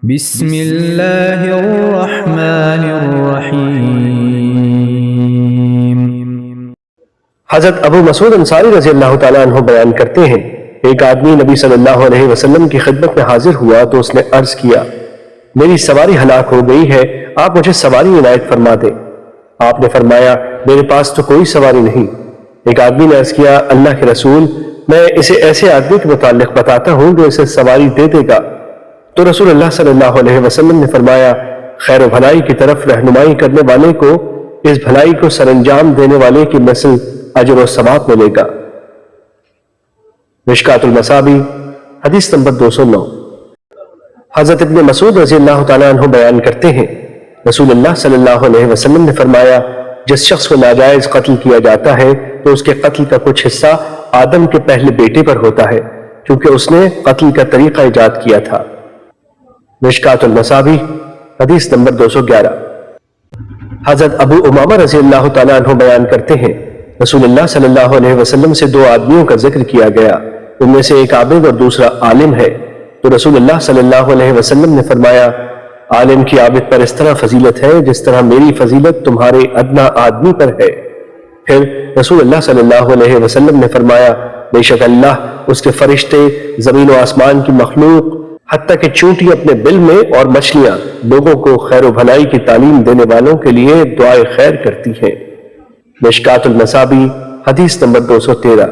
بسم اللہ الرحمن الرحیم۔ حضرت ابو مسعود انصاری رضی اللہ تعالیٰ عنہ بیان کرتے ہیں، ایک آدمی نبی صلی اللہ علیہ وسلم کی خدمت میں حاضر ہوا تو اس نے عرض کیا، میری سواری ہلاک ہو گئی ہے، آپ مجھے سواری عنایت فرما دیں۔ آپ نے فرمایا، میرے پاس تو کوئی سواری نہیں۔ ایک آدمی نے عرض کیا، اللہ کے رسول، میں اسے ایسے آدمی کے متعلق بتاتا ہوں جو اسے سواری دے دے گا۔ تو رسول اللہ صلی اللہ علیہ وسلم نے فرمایا، خیر و بھلائی کی طرف رہنمائی کرنے والے کو اس بھلائی کو سر انجام دینے والے کی مثل اجر و ثواب ملے گا۔ مشکات المصابیح حدیث نمبر 209۔ حضرت ابن مسعود رضی اللہ تعالیٰ عنہ بیان کرتے ہیں، رسول اللہ صلی اللہ علیہ وسلم نے فرمایا، جس شخص کو ناجائز قتل کیا جاتا ہے تو اس کے قتل کا کچھ حصہ آدم کے پہلے بیٹے پر ہوتا ہے، کیونکہ اس نے قتل کا طریقہ ایجاد کیا تھا۔ مشکات المصابیح حدیث نمبر 211۔ حضرت ابو امامہ رضی اللہ تعالیٰ عنہ بیان کرتے ہیں، رسول اللہ صلی اللہ علیہ وسلم سے دو آدمیوں کا ذکر کیا گیا، ان میں سے ایک عابد اور دوسرا عالم ہے۔ تو رسول اللہ صلی اللہ علیہ وسلم نے فرمایا، عالم کی عابد پر اس طرح فضیلت ہے جس طرح میری فضیلت تمہارے ادنا آدمی پر ہے۔ پھر رسول اللہ صلی اللہ علیہ وسلم نے فرمایا، بے شک اللہ، اس کے فرشتے، زمین و آسمان کی مخلوق، حتیٰ کہ چونٹی اپنے بل میں اور مچھلیاں لوگوں کو خیر و بھلائی کی تعلیم دینے والوں کے لیے دعائے خیر کرتی ہیں۔ مشکات المصابیح حدیث نمبر 213۔